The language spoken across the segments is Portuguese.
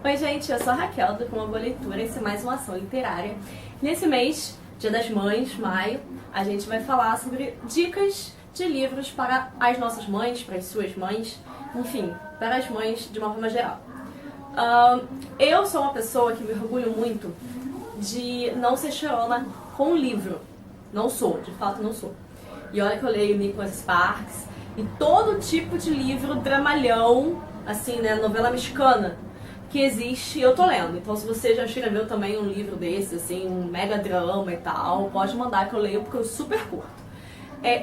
Oi gente, eu sou a Raquel do Uma Boa Leitura, esse é mais uma ação literária. Nesse mês, Dia das Mães, maio, a gente vai falar sobre dicas de livros para as nossas mães, para as suas mães, enfim, para as mães de uma forma geral. Eu sou uma pessoa que me orgulho muito de não ser chorona com livro. Não sou, de fato não sou. E olha que eu leio Nicholas Sparks e todo tipo de livro dramalhão, assim, né, novela mexicana que existe, eu tô lendo. Então se você já escreveu também um livro desse, assim, um mega drama e tal, pode mandar que eu leio porque eu super curto.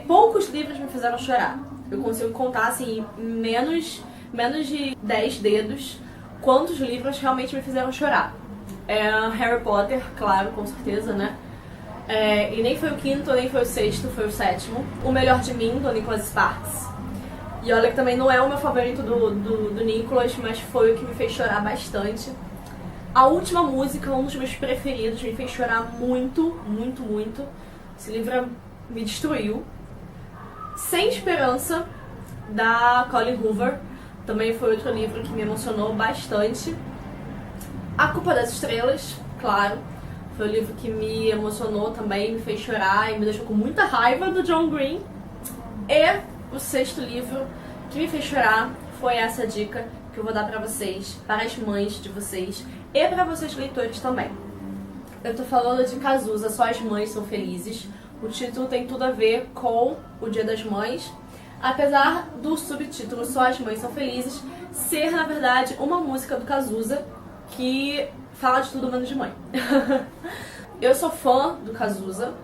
Poucos livros me fizeram chorar. Eu consigo contar, assim, menos de 10 dedos quantos livros realmente me fizeram chorar. Harry Potter, claro, com certeza, né? E nem foi o quinto, nem foi o sexto, foi o sétimo. O Melhor de Mim, do Nicholas Sparks. E olha que também não é o meu favorito do Nicholas, mas foi o que me fez chorar bastante. A Última Música, um dos meus preferidos, me fez chorar muito, muito, muito. Esse livro me destruiu. Sem Esperança, da Colleen Hoover, também foi outro livro que me emocionou bastante. A Culpa das Estrelas, claro, foi um livro que me emocionou também, me fez chorar e me deixou com muita raiva do John Green. E o sexto livro que me fez chorar foi essa dica que eu vou dar pra vocês, para as mães de vocês e para vocês leitores também. Eu tô falando de Cazuza, Só as Mães São Felizes. O título tem tudo a ver com o Dia das Mães, apesar do subtítulo Só as Mães São Felizes ser, na verdade, uma música do Cazuza que fala de tudo menos de mãe. Eu sou fã do Cazuza,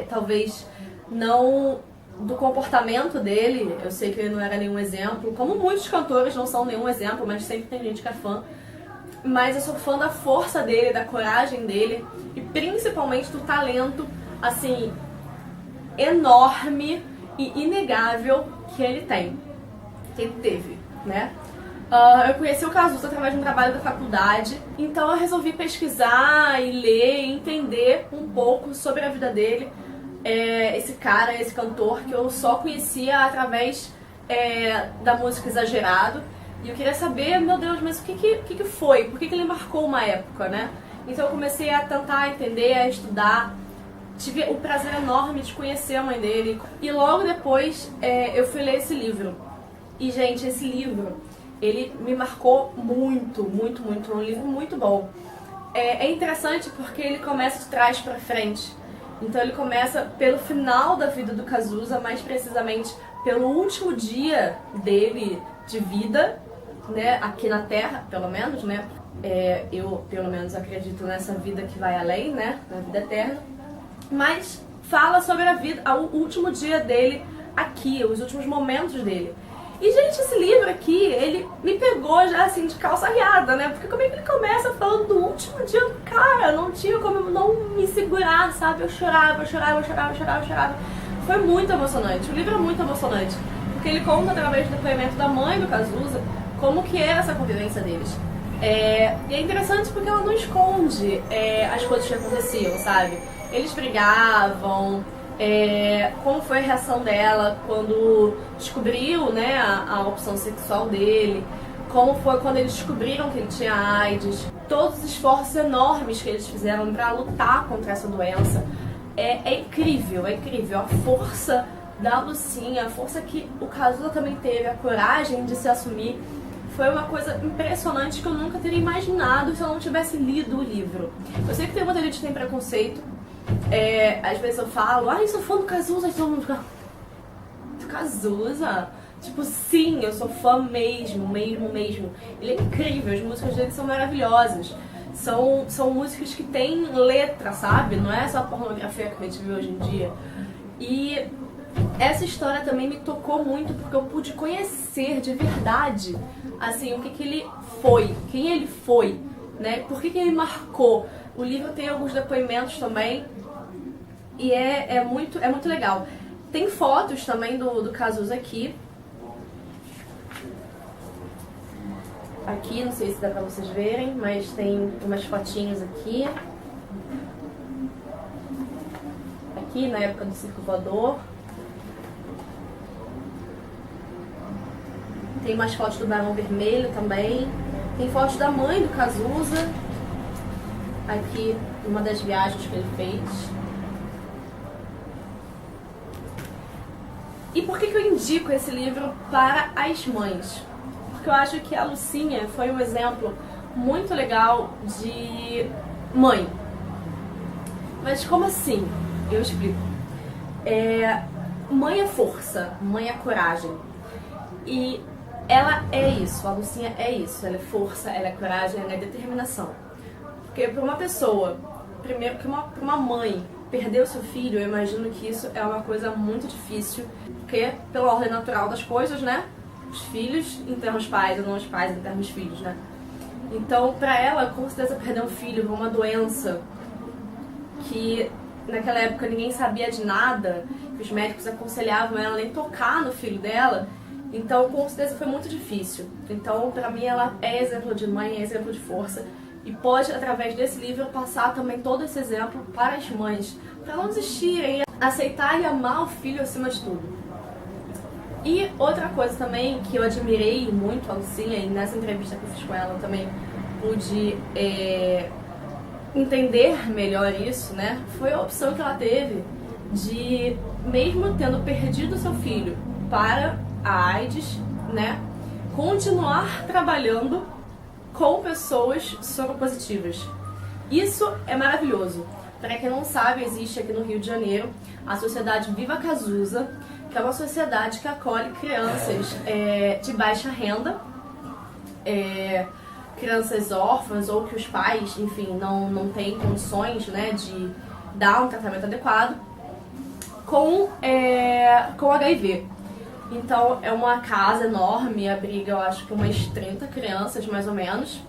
talvez não do comportamento dele, eu sei que ele não era nenhum exemplo, como muitos cantores não são nenhum exemplo, mas sempre tem gente que é fã. Mas eu sou fã da força dele, da coragem dele e principalmente do talento, assim, enorme e inegável que ele tem, que ele teve, né? Eu conheci o Cazuza através de um trabalho da faculdade, então eu resolvi pesquisar e ler e entender um pouco sobre a vida dele. Esse cara, esse cantor que eu só conhecia através da música Exagerado. E eu queria saber, meu Deus, mas o que foi? Por que ele marcou uma época, né? Então eu comecei a tentar entender, a estudar. Tive o prazer enorme de conhecer a mãe dele. E logo depois eu fui ler esse livro. E, gente, esse livro, ele me marcou muito, muito, muito. É um livro muito bom. É interessante porque ele começa de trás pra frente. Então ele começa pelo final da vida do Cazuza, mais precisamente pelo último dia dele de vida, né, aqui na Terra, pelo menos, né? Eu, pelo menos, acredito nessa vida que vai além, né, na vida eterna. Mas fala sobre a vida, o último dia dele aqui, os últimos momentos dele. E, gente, esse livro aqui, ele me pegou já, assim, de calça riada, né? Porque como é que ele começa falando do último dia do cara? Não tinha como não me segurar, sabe? Eu chorava. Foi muito emocionante. O livro é muito emocionante. Porque ele conta, através do depoimento da mãe do Cazuza, como que era essa convivência deles. E é interessante porque ela não esconde as coisas que aconteciam, sabe? Eles brigavam. Como foi a reação dela quando descobriu, né, a opção sexual dele, como foi quando eles descobriram que ele tinha AIDS, todos os esforços enormes que eles fizeram para lutar contra essa doença. É incrível, a força da Lucinha, a força que o Cazuza também teve, a coragem de se assumir. Foi uma coisa impressionante que eu nunca teria imaginado se eu não tivesse lido o livro. Eu sei que tem muita gente que tem preconceito. Às vezes eu falo, eu sou fã do Cazuza, e todo mundo fica, do Cazuza? Tipo, sim, eu sou fã mesmo. Ele é incrível, as músicas dele são maravilhosas. São músicas que têm letra, sabe? Não é essa pornografia que a gente vê hoje em dia. E essa história também me tocou muito porque eu pude conhecer de verdade, assim, o que ele foi, quem ele foi, né? Por que ele marcou. O livro tem alguns depoimentos também e é muito legal. Tem fotos também do Cazuza aqui. Aqui, não sei se dá pra vocês verem, mas tem umas fotinhos aqui. Aqui, na época do Circo Voador. Tem umas fotos do Barão Vermelho também. Tem fotos da mãe do Cazuza, aqui uma das viagens que ele fez. E por que eu indico esse livro para as mães? Porque eu acho que a Lucinha foi um exemplo muito legal de mãe. Mas como assim? Eu explico. Mãe é força, mãe é coragem. E ela é isso, a Lucinha é isso. Ela é força, ela é coragem, ela é determinação. Porque para uma pessoa, primeiro que uma mãe perder o seu filho, eu imagino que isso é uma coisa muito difícil. Porque pela ordem natural das coisas, né? Os filhos enterram os pais, ou não os pais enterram os filhos, né? Então, pra ela, com certeza perder um filho por uma doença que naquela época ninguém sabia de nada, que os médicos aconselhavam ela nem tocar no filho dela, então com certeza foi muito difícil. Então, pra mim, ela é exemplo de mãe, é exemplo de força, e pode, através desse livro, passar também todo esse exemplo para as mães, para não desistirem, aceitar e amar o filho acima de tudo. E outra coisa também que eu admirei muito a Lucinha, e nessa entrevista que eu fiz com ela eu também pude entender melhor isso, né? Foi a opção que ela teve de, mesmo tendo perdido seu filho para a AIDS, né? Continuar trabalhando com pessoas soropositivas. Isso é maravilhoso. Para quem não sabe, existe aqui no Rio de Janeiro a Sociedade Viva Cazuza, que é uma sociedade que acolhe crianças de baixa renda, crianças órfãs ou que os pais, enfim, não têm condições, né, de dar um tratamento adequado com HIV. Então é uma casa enorme, abriga eu acho que umas 30 crianças mais ou menos.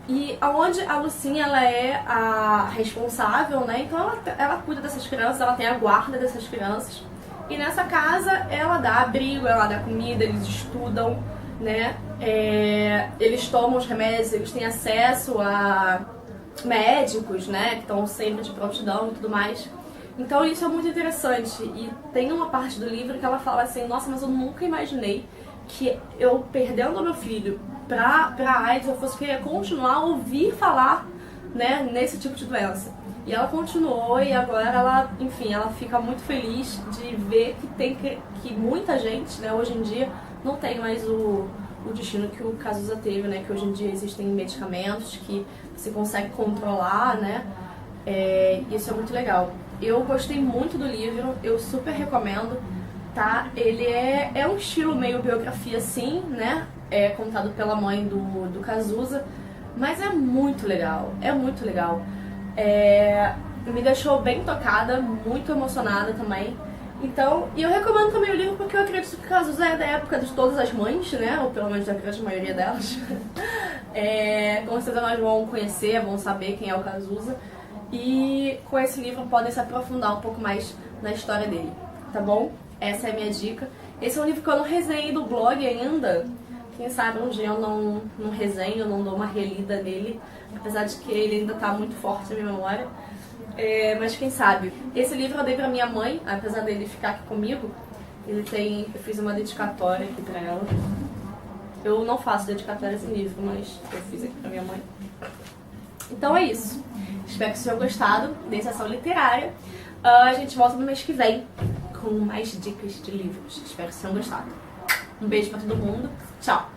E onde a Lucinha ela é a responsável, né? Então ela cuida dessas crianças, ela tem a guarda dessas crianças. E nessa casa ela dá abrigo, ela dá comida, eles estudam, né? Eles tomam os remédios, eles têm acesso a médicos, né? Que estão sempre de prontidão e tudo mais. Então isso é muito interessante. E tem uma parte do livro que ela fala assim: nossa, mas eu nunca imaginei que eu, perdendo o meu filho pra AIDS, eu fosse querer continuar a ouvir falar, né, nesse tipo de doença. E ela continuou e agora ela, enfim, ela fica muito feliz de ver que muita gente, né, hoje em dia não tem mais o destino que o Cazuza teve, né, que hoje em dia existem medicamentos que você consegue controlar, né, isso é muito legal. Eu gostei muito do livro, eu super recomendo, tá? Ele é um estilo meio biografia, sim, né? É contado pela mãe do Cazuza, mas é muito legal, me deixou bem tocada, muito emocionada também. Então, e eu recomendo também o livro porque eu acredito que o Cazuza é da época de todas as mães, né? Ou pelo menos da grande maioria delas. Com certeza nós vamos conhecer, vamos saber quem é o Cazuza. E com esse livro podem se aprofundar um pouco mais na história dele, tá bom? Essa é a minha dica. Esse é um livro que eu não resenhei do blog ainda. Quem sabe um dia eu não resenho, não dou uma relida nele, apesar de que ele ainda tá muito forte na minha memória. Mas quem sabe. Esse livro eu dei pra minha mãe, apesar dele ficar aqui comigo. Eu fiz uma dedicatória aqui pra ela. Eu não faço dedicatórias em livro, mas eu fiz aqui pra minha mãe. Então é isso. Espero que vocês tenham gostado dessa sessão literária. A gente volta no mês que vem com mais dicas de livros. Espero que vocês tenham gostado. Um beijo pra todo mundo. Tchau!